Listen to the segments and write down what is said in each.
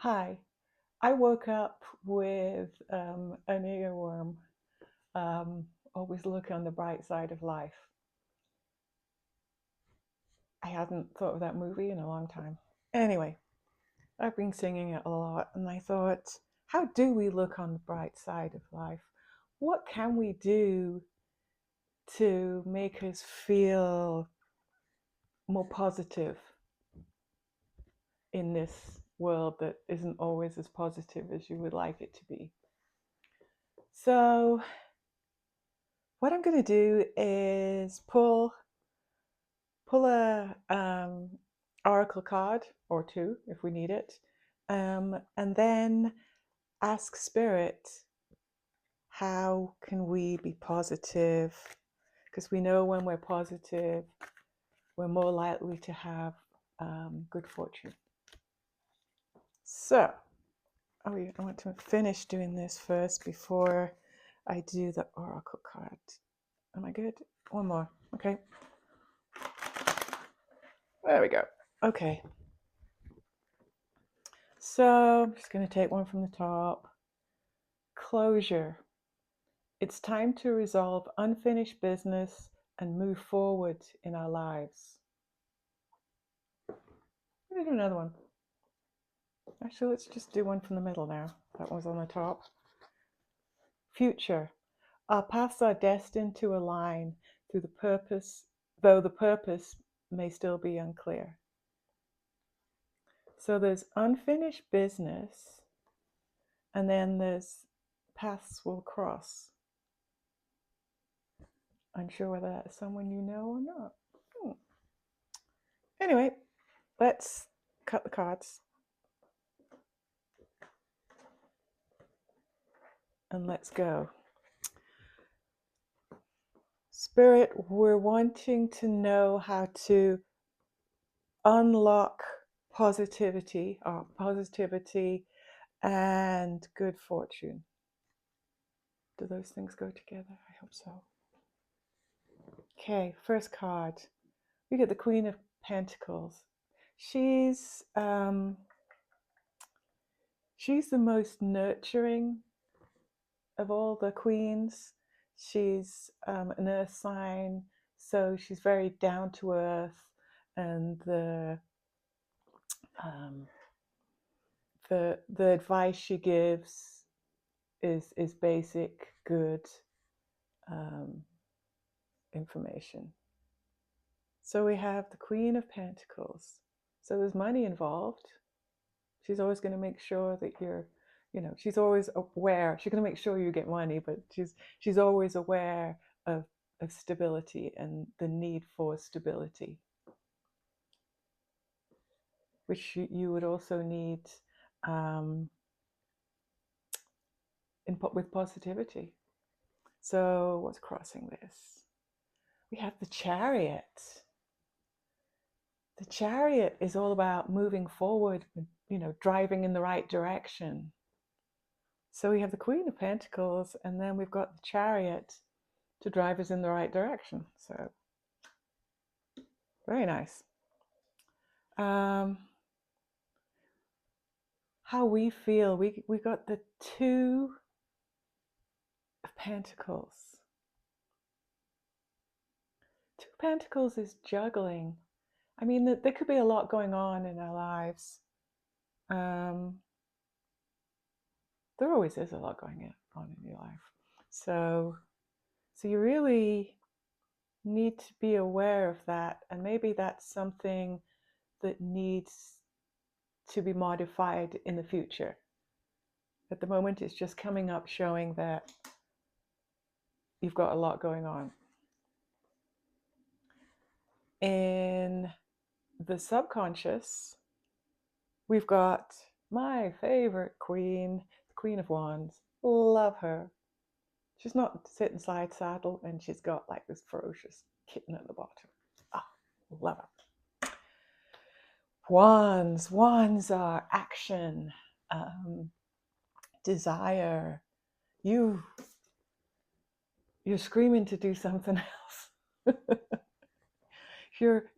Hi, I woke up with an earworm. Um, Always look on the bright side of life. I hadn't thought of that movie in a long time. Anyway, I've been singing it a lot, and I thought, how do we look on the bright side of life? What can we do to make us feel more positive in this world that isn't always as positive as you would like it to be? So, what I'm going to do is pull a oracle card or two if we need it, and then ask spirit, how can we be positive? Because we know when we're positive, we're more likely to have good fortune. So, I want to finish doing this first before I do the oracle card. Am I good? One more. Okay. There we go. Okay. So I'm just going to take one from the top. Closure. It's time to resolve unfinished business and move forward in our lives. I'm going to do another one. Actually, let's just do one from the middle now. That one's on the top. Future. Our paths are destined to align through the purpose, though the purpose may still be unclear. So there's unfinished business, and then there's paths will cross. Unsure whether that's someone you know or not. Anyway, let's cut the cards and let's go. Spirit, we're wanting to know how to unlock positivity and good fortune. Do those things go together? I hope so. Okay, first card. We get the Queen of Pentacles. She's the most nurturing of all the queens. She's an earth sign, so she's very down to earth, and um, the advice she gives is basic, good um, information. So we have the Queen of Pentacles. So there's money involved. She's always going to make sure that she's always aware. She's going to make sure you get money, but she's always aware of stability and the need for stability, which you would also need with positivity. So what's crossing this? We have the Chariot. The Chariot is all about moving forward, driving in the right direction. So we have the Queen of Pentacles, and then we've got the Chariot to drive us in the right direction. So very nice. How we feel, we got the Two of Pentacles. Two of Pentacles is juggling. I mean, there could be a lot going on in our lives. There always is a lot going on in your life. So you really need to be aware of that, and maybe that's something that needs to be modified in the future. At the moment, it's just coming up showing that you've got a lot going on. In the subconscious, we've got my favorite queen, the Queen of Wands. Love her. She's not sitting side saddle, and she's got like this ferocious kitten at the bottom. Love her. Wands are action, desire. You're screaming to do something else. your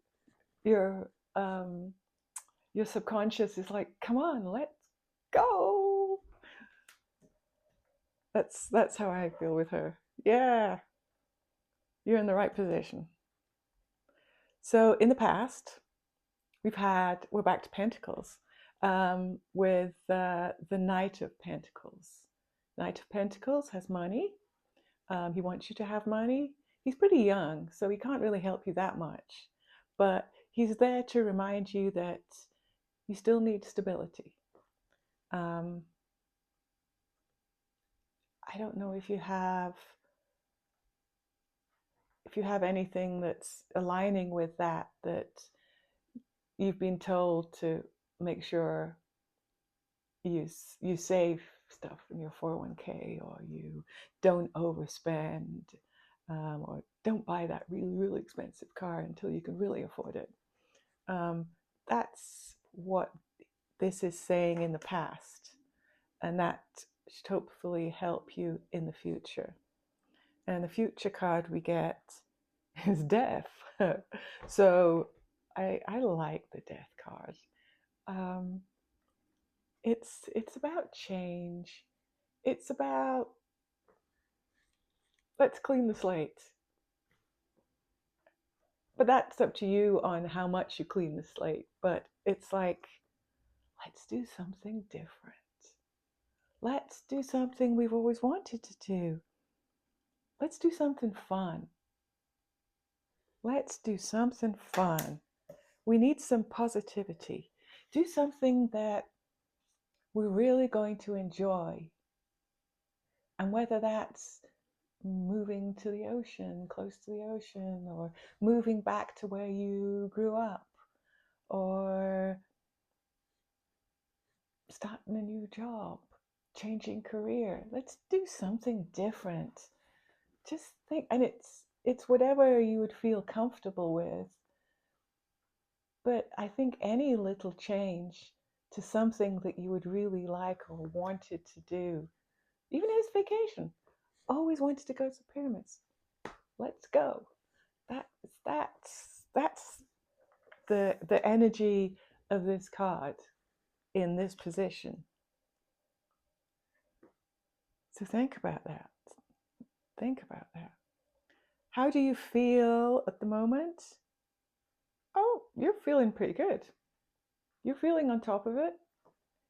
your subconscious is like, come on, Go. That's how I feel with her. Yeah, you're in the right position. So in the past, we're back to Pentacles, with the Knight of Pentacles. Knight of Pentacles has money. He wants you to have money. He's pretty young, so he can't really help you that much. But he's there to remind you that you still need stability. Um, I don't know if you have anything that's aligning with that you've been told to make sure you save stuff in your 401k, or you don't overspend, or don't buy that really, really expensive car until you can really afford it. That's what this is saying in the past, and that should hopefully help you in the future. And the future card we get is death. So I like the death card. It's about change. It's about, let's clean the slate. But that's up to you on how much you clean the slate. But it's like, let's do something different. Let's do something we've always wanted to do. Let's do something fun. Let's do something fun. We need some positivity. Do something that we're really going to enjoy. And whether that's moving to the ocean, close to the ocean, or moving back to where you grew up, or starting a new job, changing career. Let's do something different. Just think, and it's whatever you would feel comfortable with. But I think any little change to something that you would really like or wanted to do, even if it's vacation, always wanted to go to the pyramids. Let's go. That's the energy of this card in this position. So think about that. Think about that. How do you feel at the moment? Oh, you're feeling pretty good. You're feeling on top of it.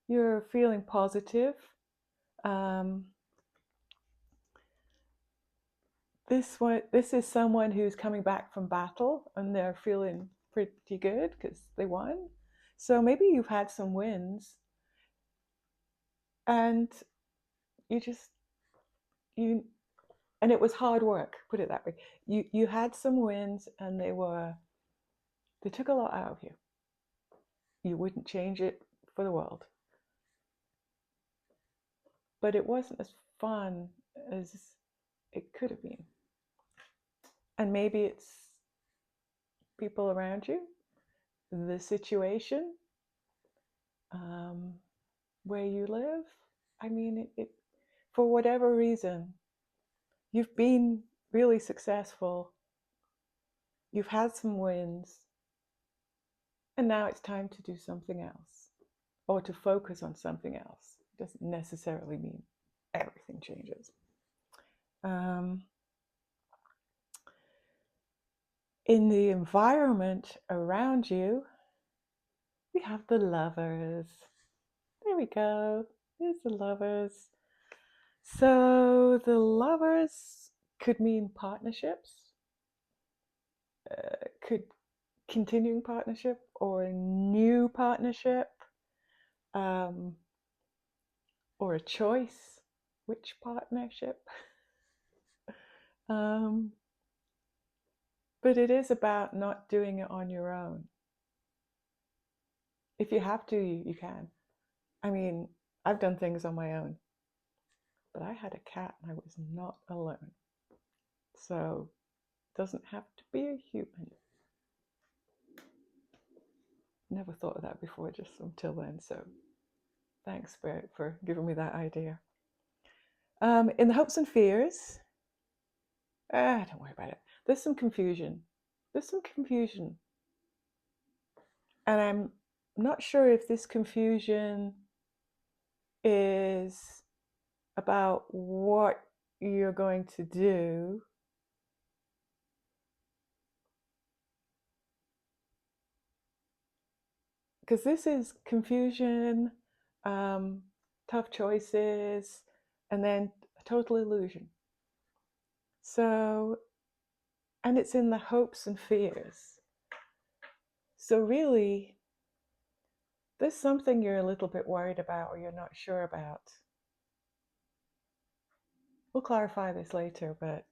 You're feeling positive. Um, this is someone who's coming back from battle and they're feeling pretty good because they won. So maybe you've had some wins, and you just you and it was hard work, put it that way. You had some wins, and they took a lot out of you. You wouldn't change it for the world. But it wasn't as fun as it could have been. And maybe it's people around you, the situation, where you live. I mean, for whatever reason, you've been really successful. You've had some wins. And now it's time to do something else, or to focus on something else. It doesn't necessarily mean everything changes. In the environment around you, we have the Lovers. There we go. There's the Lovers. So the Lovers could mean partnerships, could continuing partnership or a new partnership, or a choice. Which partnership? But it is about not doing it on your own. If you have to, you can. I mean, I've done things on my own, but I had a cat and I was not alone. So it doesn't have to be a human. Never thought of that before, just until then. So thanks, Spirit, for giving me that idea. In the hopes and fears, don't worry about it. There's some confusion. And I'm not sure if this confusion is about what you're going to do. Because this is confusion, tough choices, and then a total illusion. So, and it's in the hopes and fears. So, really, there's something you're a little bit worried about or you're not sure about. We'll clarify this later, but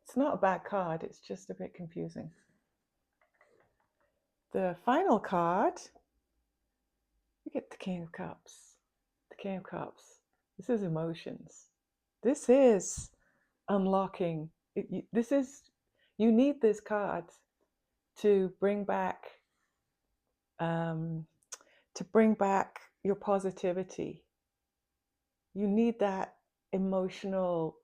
it's not a bad card, it's just a bit confusing. The final card, we get the King of Cups. The King of Cups. This is emotions. This is unlocking. This is, you need this card to bring back, your positivity. You need that emotional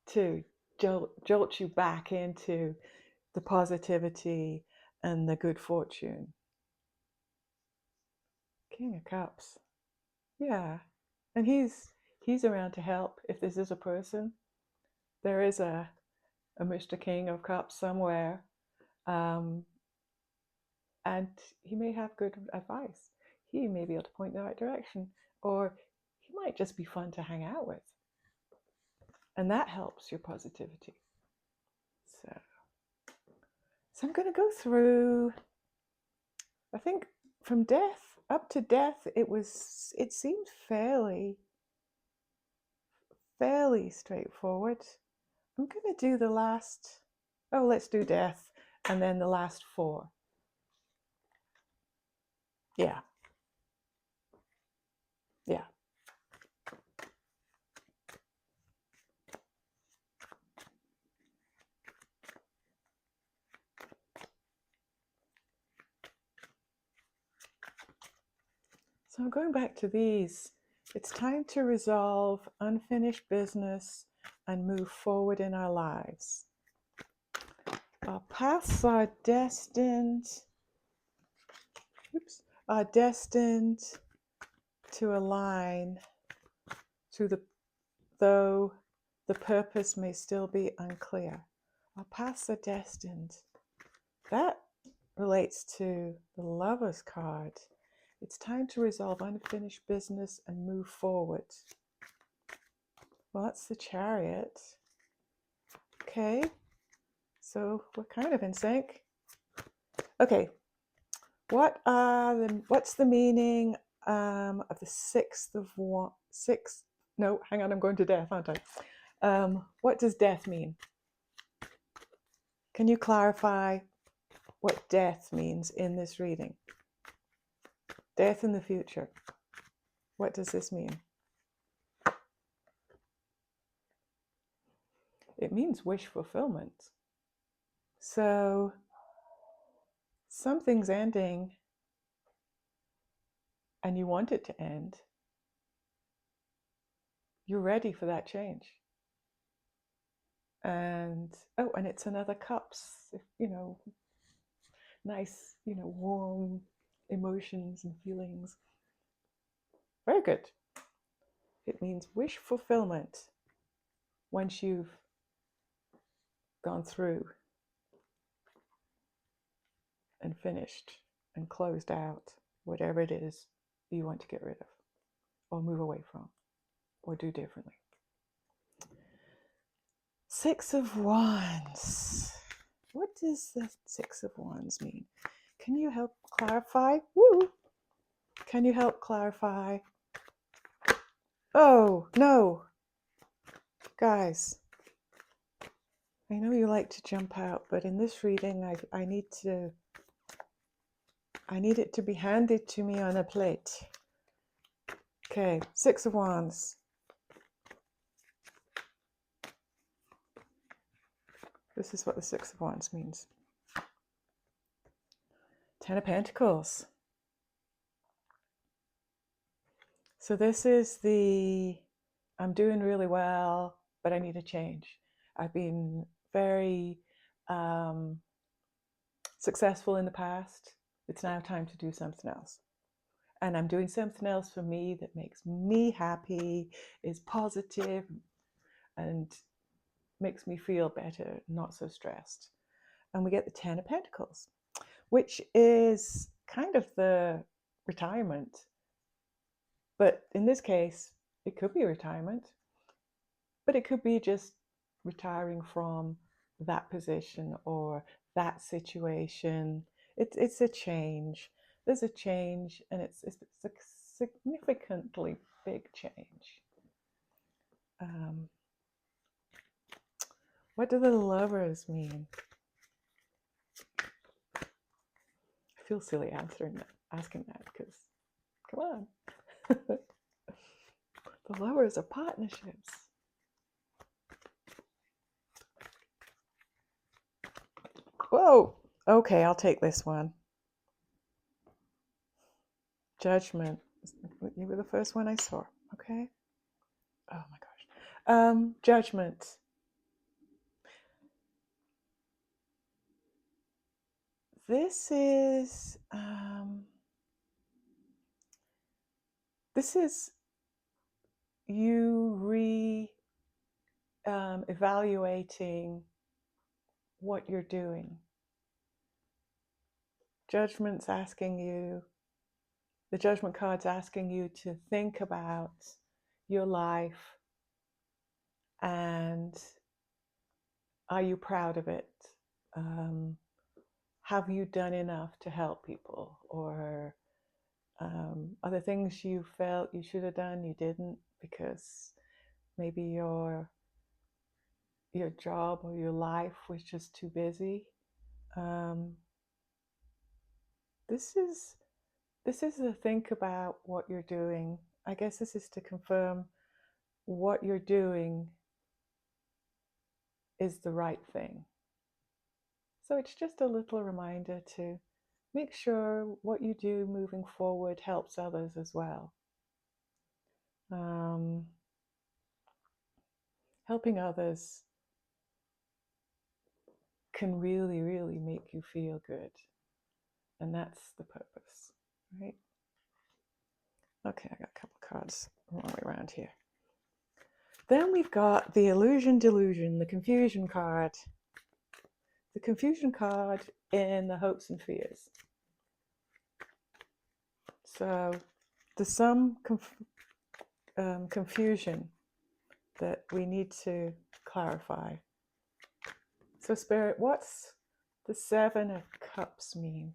to jolt you back into the positivity and the good fortune. King of Cups. Yeah. And he's around to help. If this is a person, there is a Mr. King of Cups somewhere. And he may have good advice. He may be able to point in the right direction, or he might just be fun to hang out with. And that helps your positivity. So I'm going to go through, I think from death up to death, it seemed fairly straightforward. I'm going to do the last, let's do death and then the last 4. Yeah. Yeah. So I'm going back to these. It's time to resolve unfinished business and move forward in our lives. Our paths are destined to align though the purpose may still be unclear. Our paths are destined. That relates to the Lover's card. It's time to resolve unfinished business and move forward. Well, that's the Chariot. Okay, so we're kind of in sync. Okay, what's the meaning of the sixth of what? No, hang on, I'm going to death, aren't I? What does death mean? Can you clarify what death means in this reading? Death in the future. What does this mean? It means wish fulfillment. So something's ending and you want it to end. You're ready for that change. And it's another cups, nice, warm emotions and feelings. Very good. It means wish fulfillment once you've gone through and finished and closed out whatever it is you want to get rid of or move away from or do differently. 6 of Wands. What does the 6 of Wands mean? Can you help clarify? Woo! Can you help clarify? Oh, no. Guys, I know you like to jump out, but in this reading, I need it to be handed to me on a plate. Okay, 6 of Wands. This is what the 6 of Wands means. 10 of Pentacles. So this is I'm doing really well, but I need a change. I've been very successful in the past. It's now time to do something else. and I'm doing something else for me that makes me happy, is positive, and makes me feel better, not so stressed. And we get the 10 of Pentacles, which is kind of the retirement. But in this case, it could be retirement, but it could be just retiring from that position or that situation. It's a change. There's a change, and it's a significantly big change. What do the Lovers mean? I feel silly asking that because, come on. The Lovers are partnerships. Whoa. Okay, I'll take this one. Judgment. You were the first one I saw. Okay. Oh my gosh. Judgment. This is you evaluating what you're doing. Judgment's asking you, the Judgment card's asking you to think about your life, and are you proud of it? Have you done enough to help people? Or are there things you felt you should have done, you didn't, because maybe your job or your life was just too busy? This is to think about what you're doing. I guess this is to confirm what you're doing is the right thing. So it's just a little reminder to make sure what you do moving forward helps others as well. Helping others can really, really make you feel good. And that's the purpose, right? Okay, I got a couple of cards the wrong way around here. Then we've got the Illusion Delusion, the Confusion card. The Confusion card in the Hopes and Fears. So there's some confusion that we need to clarify. So Spirit, what's the Seven of Cups mean?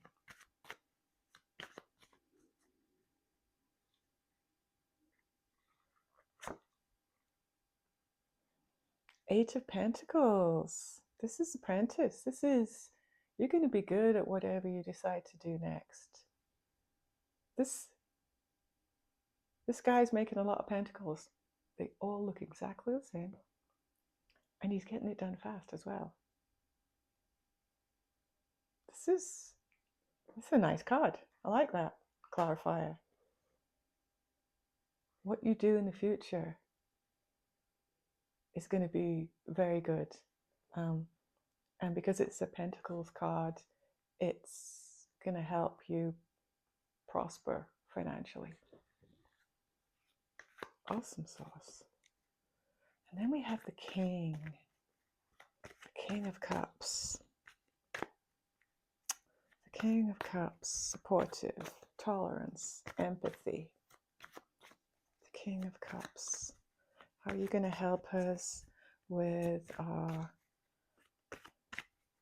Eight of Pentacles. This is Apprentice. This is, you're going to be good at whatever you decide to do next. This guy's making a lot of pentacles. They all look exactly the same. And he's getting it done fast as well. This is a nice card. I like that clarifier. What you do in the future is going to be very good. And because it's a Pentacles card, it's going to help you prosper financially. Awesome sauce. And then we have the King of Cups. The King of Cups, supportive, tolerance, empathy. The King of Cups. How are you going to help us with our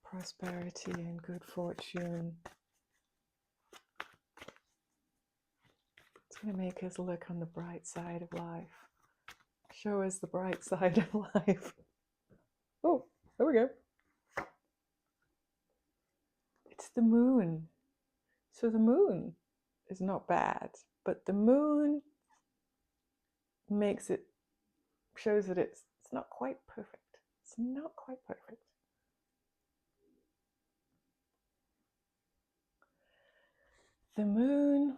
prosperity and good fortune? It's going to make us look on the bright side of life. Show us the bright side of life. Oh, there we go. It's the Moon. So the Moon is not bad, but the Moon shows that it's not quite perfect. It's not quite perfect. The Moon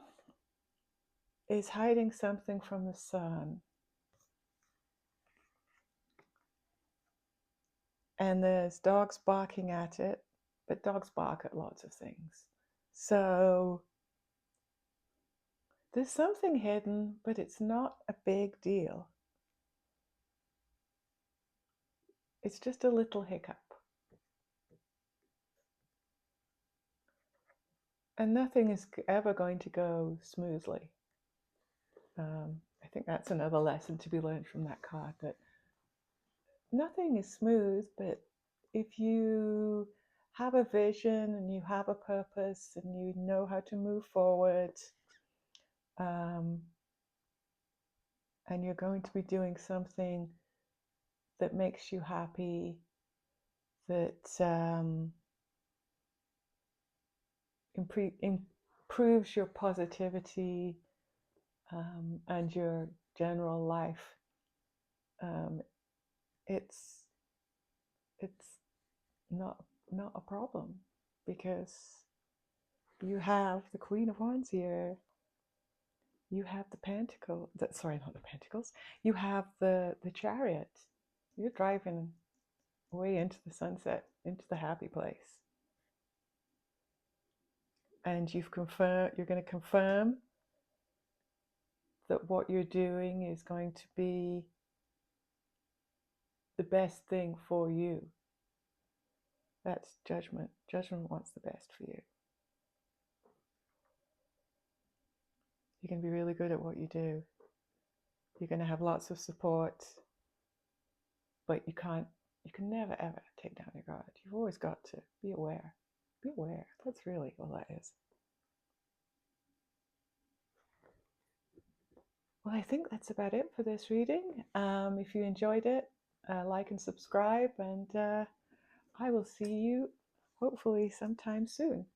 is hiding something from the Sun. And there's dogs barking at it, but dogs bark at lots of things. So There's something hidden, but it's not a big deal. It's just a little hiccup. And nothing is ever going to go smoothly. I think that's another lesson to be learned from that card, that nothing is smooth, but if you have a vision and you have a purpose and you know how to move forward, and you're going to be doing something that makes you happy, that improves your positivity and your general life, it's not a problem, because you have the Queen of Wands here. You have the Pentacle. Sorry, not the Pentacles. You have the Chariot. You're driving way into the sunset, into the happy place. And you're going to confirm that what you're doing is going to be the best thing for you. That's Judgment. Judgment wants the best for you. You can be really good at what you do. You're going to have lots of support, but you can never ever take down your guard. You've always got to be aware. Be aware. That's really all that is. Well, I think that's about it for this reading. If you enjoyed it, like and subscribe, and I will see you hopefully sometime soon.